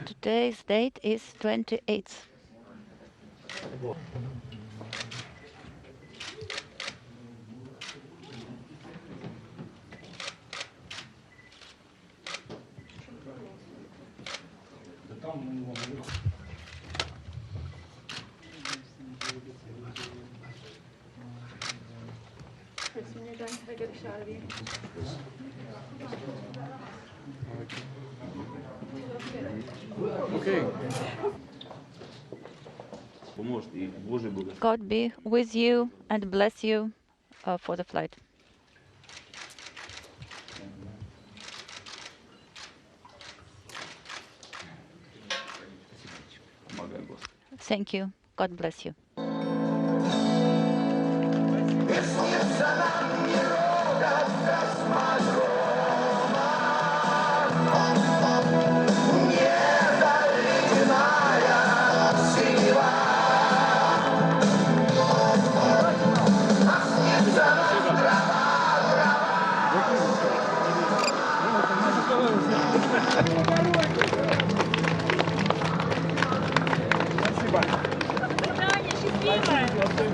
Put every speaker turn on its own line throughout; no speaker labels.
Today's date is 28th. God be with you and bless you for the flight. Thank you. God bless you.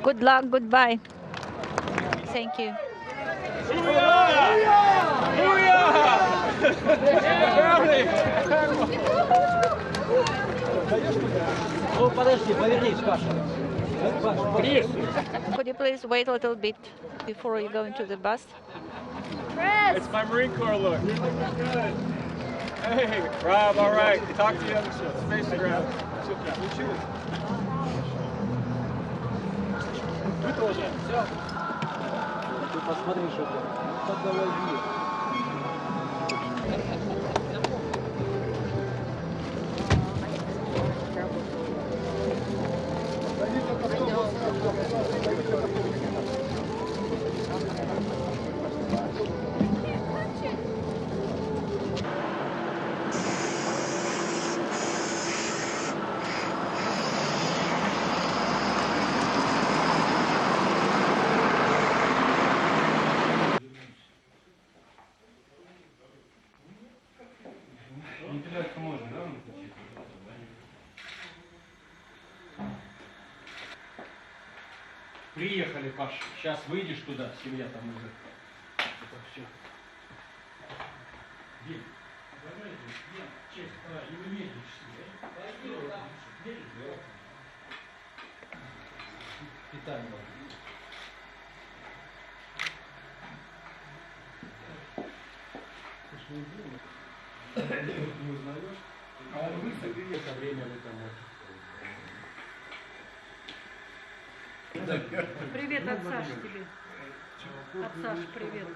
Good luck, goodbye. Thank you. Could you please wait a little bit before you go into the bus?
It's my Marine Corps look. Hey, Rob, all right. Talk to you on the spacecraft. Вы тоже. Все. Ты посмотри, что ты. Подголови.
Приехали, Паш. Сейчас выйдешь туда, семья там уже. Это все. Дим, давай, Дим, честь, и вы медлишь себе. Пойди, там, медлишь. Питание. Не узнаешь? А он выставил это время в этом.
Привет от Саши тебе. От Саши привет.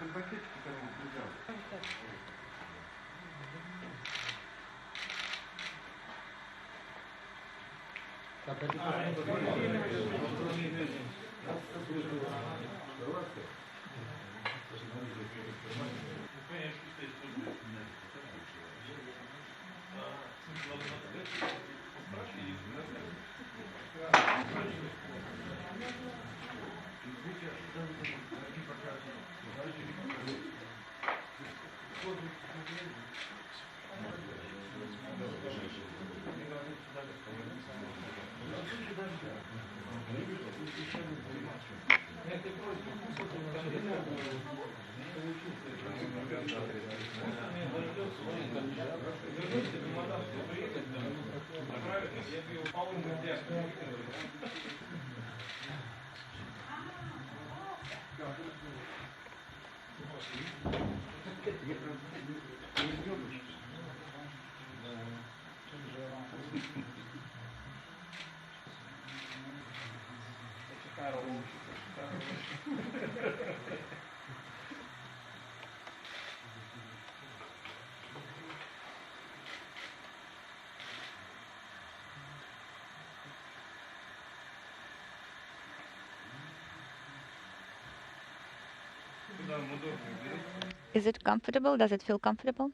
Is it comfortable? Does it feel comfortable?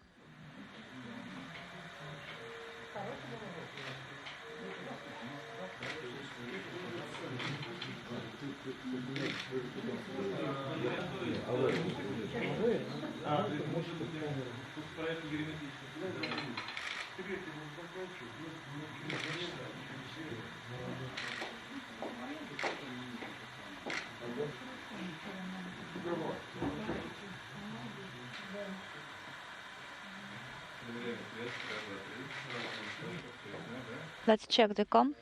Let's check the com.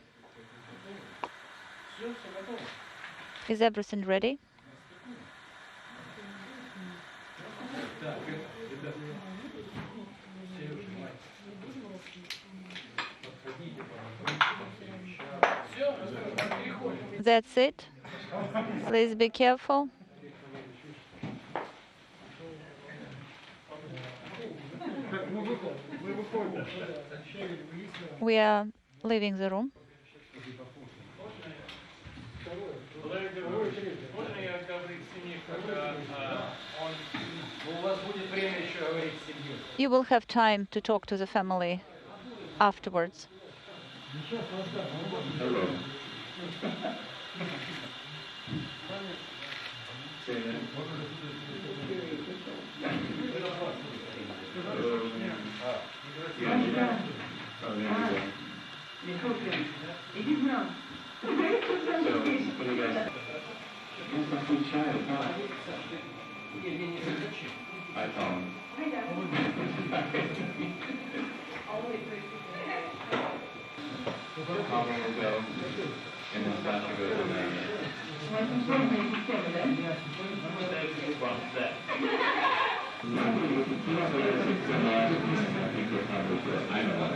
Is everything ready? That's it. Please be careful. We are leaving the room. You will have time to talk to the family afterwards.
Hello. iPhone. How long ago? And then start to go to I don't know.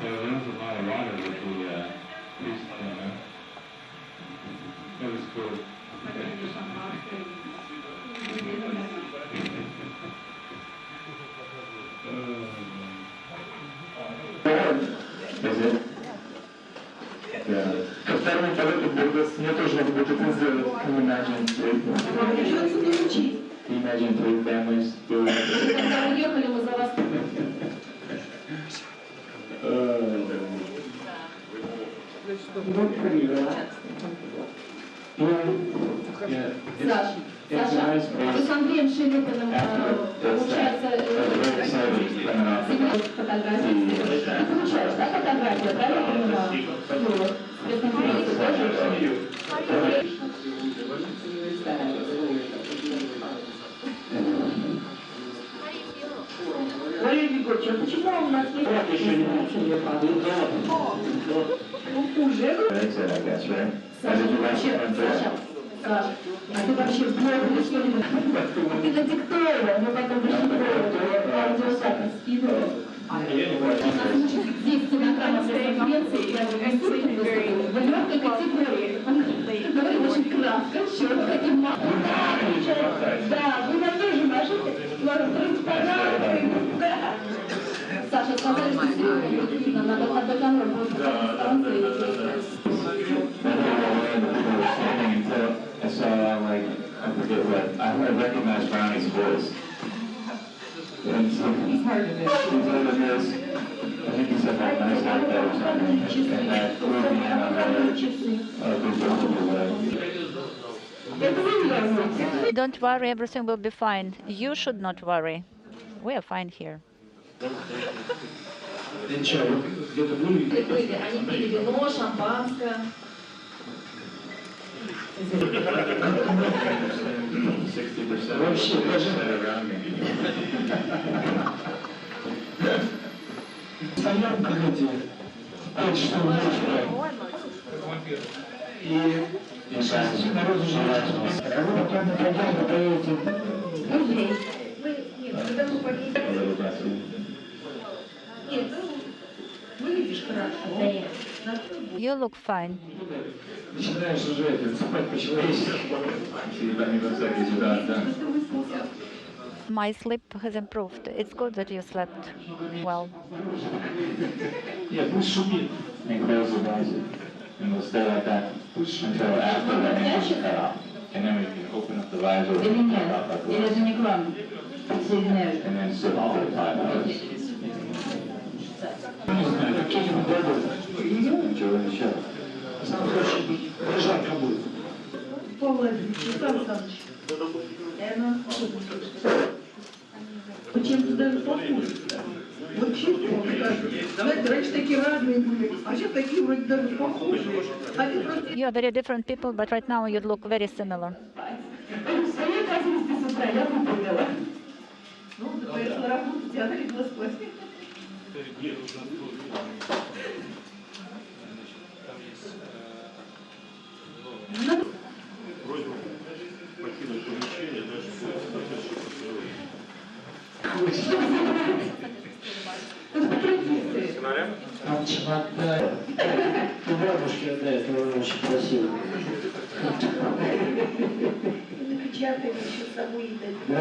There was a lot of water with the priest, it was cool. Is it? Yeah. Повторный полет будет, мне тоже надо будет это сделать. Imagine three families doing it.
Когда уехали, мы за вас. Саша, а вы с Андреем Шелепиным, получается, фотографии? Ты получаешь, да, фотографию, правильно я понимаю? Валерий Егорович, а почему у нас нет уже? Саша, а ты вообще в блог или что-нибудь? Ты надиктовывал, мы потом расшифровывали, аудиозапись скидывали. Здесь стенограмма конференции, я же гостю в легкой категории. Говорим очень кратко, четко и мало. Да, вы нам тоже можете Саша, сказали, что серьезно будет видно, надо под Бaikonur будет
I saw, like, I forget what, I recognized Brownie's voice. And so, he's hard to miss. I think he said that nice like that or something. And that blew me in on the
Don't worry, everything will be fine. You should not worry. We are fine here.
Были, они пили вино, шампанское.
Вообще, даже
Стоянка где? 5 часов ночи. И народу желательно. А вы потом на программу поедете?
Нет, когда мы поедем... Нет, выглядишь хорошо.
You look fine.
Начинаешь уже спать по-человечески.
My sleep has improved. It's good that you slept well.
Нет, пусть шумит.
and close the visor. And we'll stay like that until after the engine is cut off. And then we can open up the visor.
Или нет? Или это не главное?
and then sit for 5 hours. Enjoy the show.
Чем-то даже похуже. Вот честно, знаете, раньше такие разные были, а сейчас такие вроде даже похожие. Они просто...
You are very different people, but right now you look very similar.
Свои обязанности с утра я выполнила. Ну, ты поехала работать, а она легла спать.
Просьба покинуть помещение, даже если
Это по традиции.
Там чемодан. У бабушки, да, это очень красиво.
Печатали еще с собой.
Да.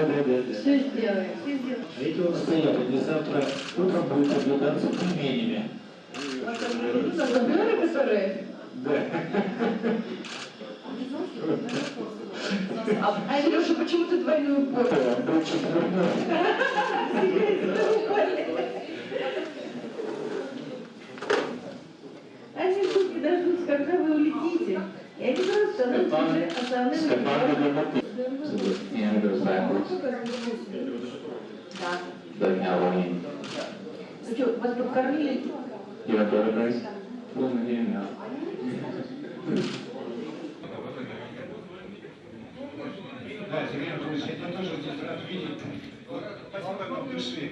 Все сделаем, все сделаем.
А эти вот стоят, они завтра утром будут наблюдаться пельменями.
Заборы, которые...
Да.
А Илюша почему-то двойную пору. Они тут не дождутся, когда вы улетите. И они сразу становятся уже основными.
And it goes backwards.
Да.
Like Halloween.
Ну что, вас покормили?
You have butterflies? Well, maybe not.
Да, Зеленый, я тоже здесь рад видеть. Спасибо большое.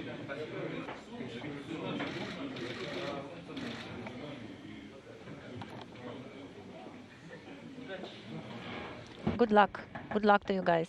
Good luck. Good luck to you guys.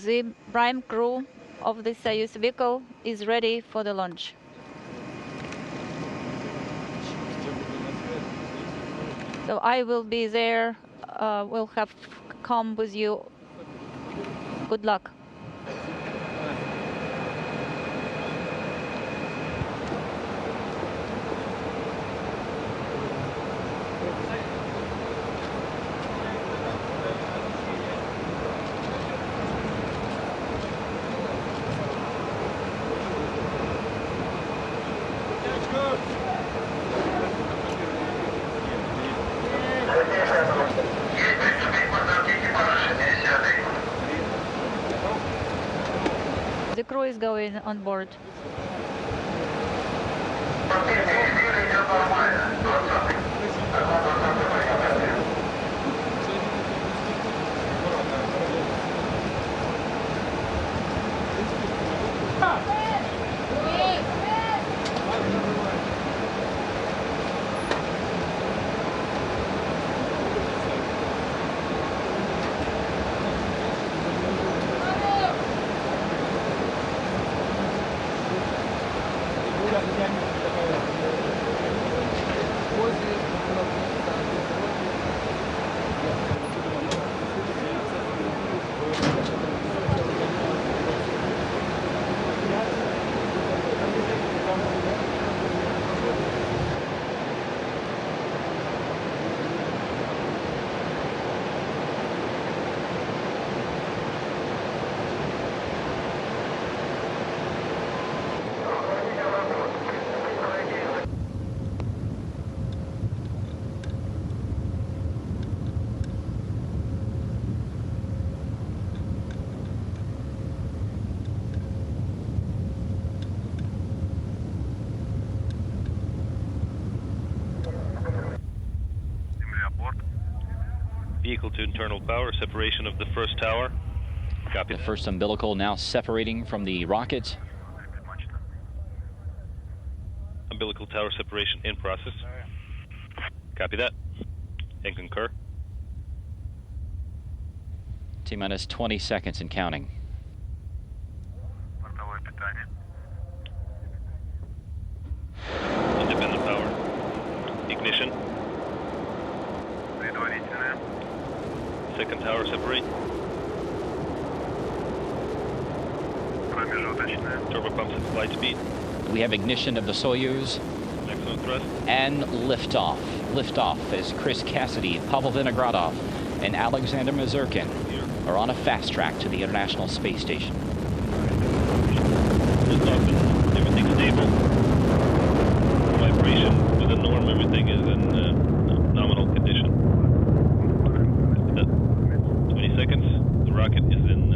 The prime crew of the Soyuz vehicle is ready for the launch. So I will be there, will have come with you. Good luck. The crew is going on board.
Vehicle to internal power, separation of the first tower. Copy.
The first umbilical now separating from the rocket.
Umbilical tower separation in process. Copy that. And concur.
T-minus 20 seconds and counting.
Independent power. Ignition. Second tower separate. Turbo pumps at flight speed.
We have ignition of the Soyuz.
Maximum thrust.
And liftoff. Liftoff as Chris Cassidy, Pavel Vinogradov, and Alexander Misurkin are on a fast track to the International Space Station.
Liftoff and everything's stable. Vibration with a norm, everything is in nominal condition. 20 seconds. The rocket is in,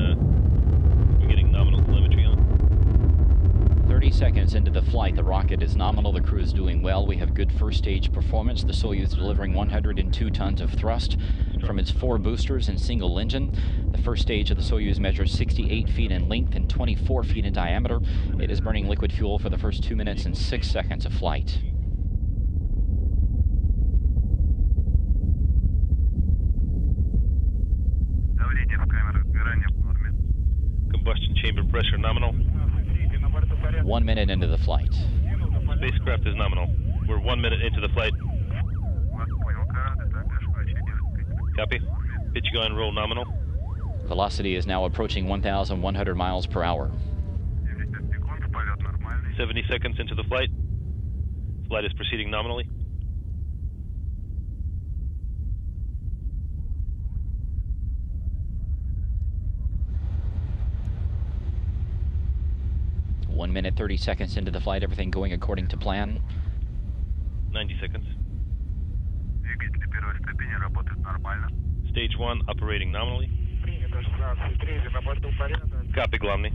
we're getting nominal telemetry on.
30 seconds into the flight, the rocket is nominal. The crew is doing well. We have good first stage performance. The Soyuz delivering 102 tons of thrust from its 4 boosters and single engine. The first stage of the Soyuz measures 68 feet in length and 24 feet in diameter. It is burning liquid fuel for the first 2 minutes and 6 seconds of flight.
Combustion chamber pressure nominal.
1 minute into the flight.
Spacecraft is nominal. We're 1 minute into the flight. Copy. Pitch gun roll nominal.
Velocity is now approaching 1,100 miles per hour.
70 seconds into the flight. Flight is proceeding nominally.
One minute, 30 seconds into the flight, everything going according to plan.
90 seconds. Stage 1 operating nominally. Copy, Glomny.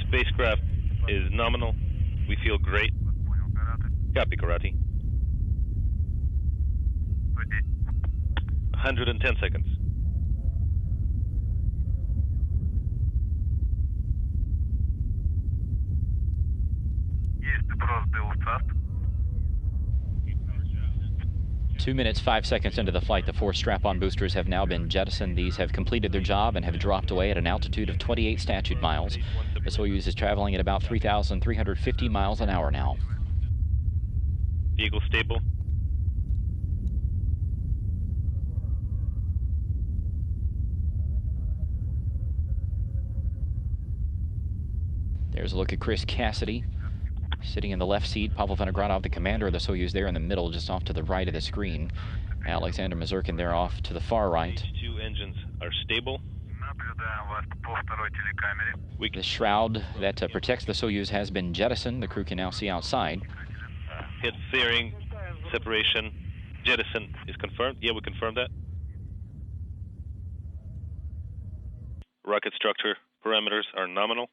Spacecraft is nominal. We feel great. Copy, Karate. 110 seconds.
Two minutes, 5 seconds into the flight, the 4 strap-on boosters have now been jettisoned. These have completed their job and have dropped away at an altitude of 28 statute miles. The Soyuz is traveling at about 3,350 miles an hour now.
Vehicle stable.
There's a look at Chris Cassidy, sitting in the left seat. Pavel Vinogradov, the commander of the Soyuz, there in the middle, just off to the right of the screen. Alexander Misurkin there off to the far right.
Stage 2 engines are stable.
The shroud that protects the Soyuz has been jettisoned. The crew can now see outside.
Head fairing, separation, jettison is confirmed. Yeah, we confirmed that. Rocket structure parameters are nominal.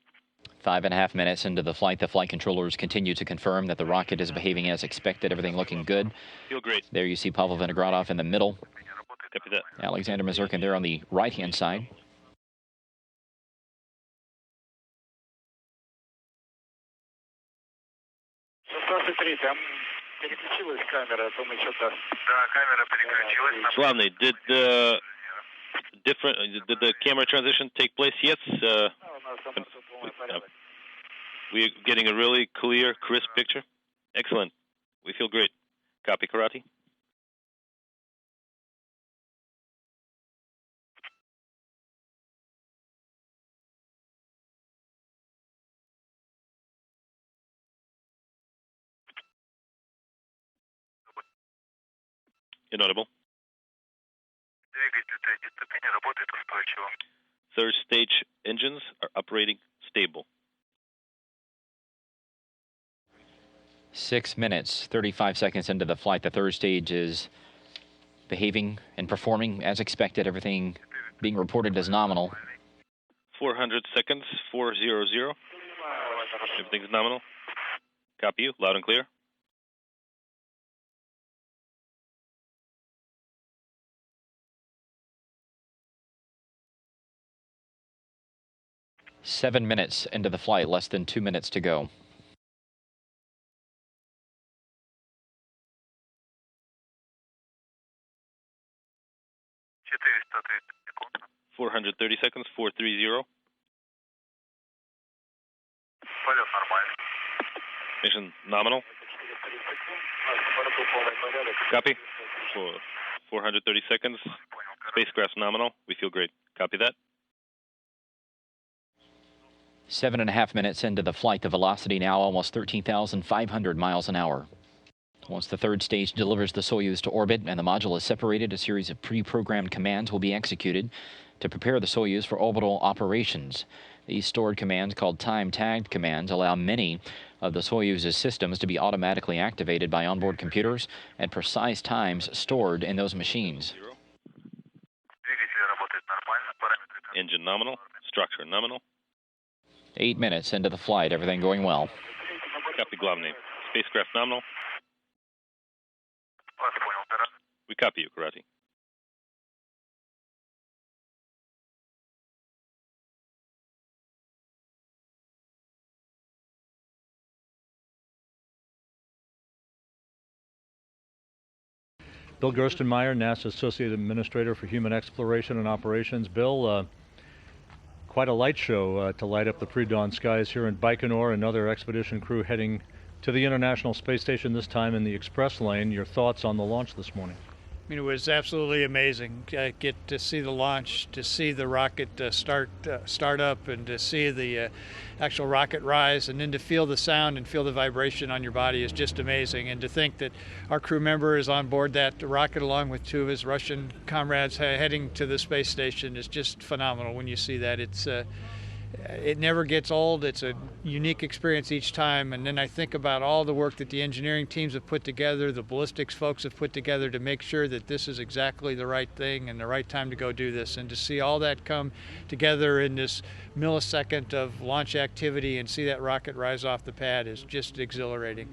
5.5 minutes into the flight, the flight controllers continue to confirm that the rocket is behaving as expected, everything looking good.
Feel great.
There you see Pavel Vinogradov in the middle.
Copy that.
Alexander Misurkin there on the right-hand side.
Главный, did the camera transition take place? Yes. We're getting a really clear, crisp picture. Excellent. We feel great. Copy, Karate. Inaudible. Third stage engines are operating stable.
6 minutes, 35 seconds into the flight. The third stage is behaving and performing as expected. Everything being reported as nominal.
400 seconds, 400. Everything's nominal. Copy you, loud and clear.
Seven minutes into the flight, less than 2 minutes to go.
Seconds. 430 seconds, 430. Mission nominal. Copy. For 430 seconds. Spacecraft nominal. We feel great. Copy that.
7.5 minutes into the flight, the velocity now almost 13,500 miles an hour. Once the third stage delivers the Soyuz to orbit and the module is separated, a series of pre-programmed commands will be executed to prepare the Soyuz for orbital operations. These stored commands, called time-tagged commands, allow many of the Soyuz's systems to be automatically activated by onboard computers at precise times stored in those machines.
Engine nominal, structure nominal.
8 minutes into the flight, everything going well.
Copy, Globney. Spacecraft nominal. We copy you, Karate.
Bill Gerstenmaier, NASA Associate Administrator for Human Exploration and Operations. Bill, quite a light show to light up the pre-dawn skies here in Baikonur. Another expedition crew heading to the International Space Station, this time in the Express Lane. Your thoughts on the launch this morning?
I mean, it was absolutely amazing. Get to see the launch, to see the rocket start up, and to see the actual rocket rise, and then to feel the sound and feel the vibration on your body is just amazing. And to think that our crew member is on board that rocket along with two of his Russian comrades heading to the space station is just phenomenal. When you see that, it never gets old. It's a unique experience each time. And then I think about all the work that the engineering teams have put together, the ballistics folks have put together to make sure that this is exactly the right thing and the right time to go do this. And to see all that come together in this millisecond of launch activity and see that rocket rise off the pad is just exhilarating.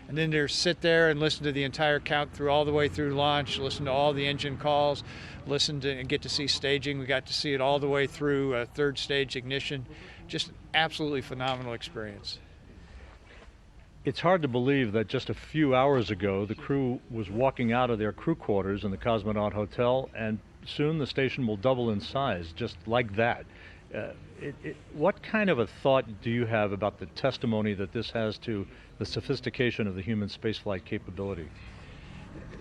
And then to sit there and listen to the entire count through all the way through launch, listen to all the engine calls, listen to and get to see staging. We got to see it all the way through third stage ignition. Just an absolutely phenomenal experience.
It's hard to believe that just a few hours ago the crew was walking out of their crew quarters in the Cosmonaut Hotel, and soon the station will double in size, just like that. What kind of a thought do you have about the testimony that this has to the sophistication of the human spaceflight capability?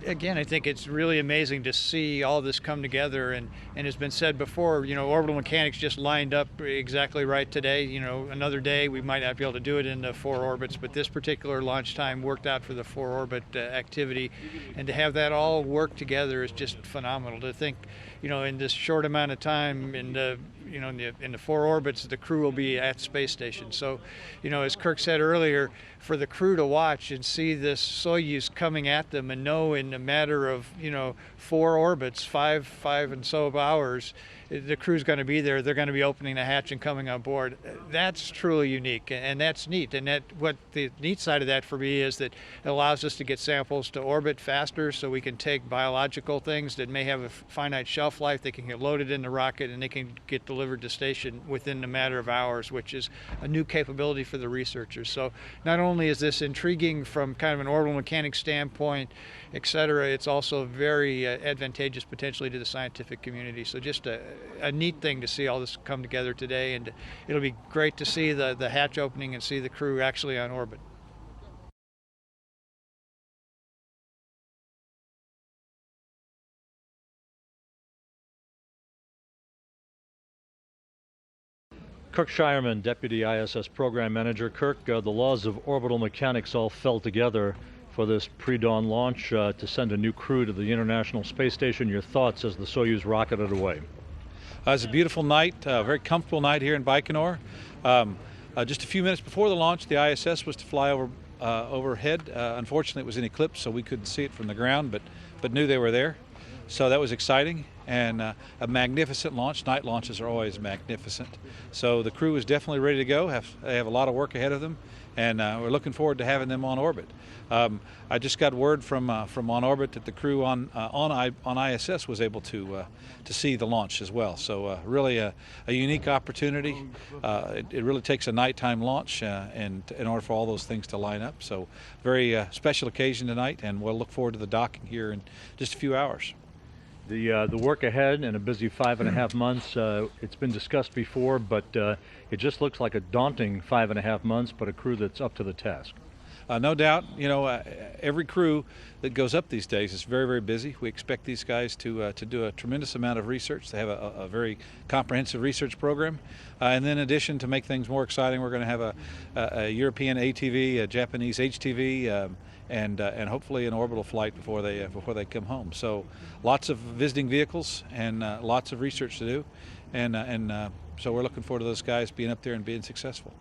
Again, I think it's really amazing to see all this come together, and has been said before, you know, orbital mechanics just lined up exactly right today. You know, another day we might not be able to do it in the 4 orbits, but this particular launch time worked out for the 4 orbit activity, and to have that all work together is just phenomenal. To think, you know, in this short amount of time, in the 4 orbits, the crew will be at space station. So, you know, as Kirk said earlier, for the crew to watch and see this Soyuz coming at them and know in a matter of, you know, 4 orbits, five and so hours, the crew's going to be there. They're going to be opening the hatch and coming on board. That's truly unique, and that's neat. And that what the neat side of that for me is that it allows us to get samples to orbit faster, so we can take biological things that may have a finite shelf life. They can get loaded in the rocket and they can get delivered to station within a matter of hours, which is a new capability for the researchers. So not only is this intriguing from kind of an orbital mechanics standpoint, et cetera, it's also very advantageous potentially to the scientific community. So just a a neat thing to see all this come together today, and it'll be great to see the hatch opening and see the crew actually on orbit.
Kirk Shireman, Deputy ISS Program Manager. Kirk, the laws of orbital mechanics all fell together for this pre-dawn launch to send a new crew to the International Space Station. Your thoughts as the Soyuz rocketed away?
It was a beautiful night, a very comfortable night here in Baikonur. Just a few minutes before the launch, the ISS was to fly overhead. Unfortunately, it was in eclipse, so we couldn't see it from the ground, but knew they were there. So that was exciting, and a magnificent launch. Night launches are always magnificent. So the crew is definitely ready to go. They have a lot of work ahead of them, and we're looking forward to having them on orbit. I just got word from on orbit that the crew on ISS was able to see the launch as well. So really a unique opportunity. It really takes a nighttime launch and in order for all those things to line up. So very special occasion tonight, and we'll look forward to the docking here in just a few hours.
The work ahead in a busy 5.5 months, it's been discussed before, but it just looks like a daunting 5.5 months, but a crew that's up to the task.
No doubt, every crew that goes up these days is very, very busy. We expect these guys to do a tremendous amount of research. They have a very comprehensive research program. And then in addition, to make things more exciting, we're going to have a European ATV, a Japanese HTV, and hopefully an orbital flight before they come home. So lots of visiting vehicles and lots of research to do. And so we're looking forward to those guys being up there and being successful.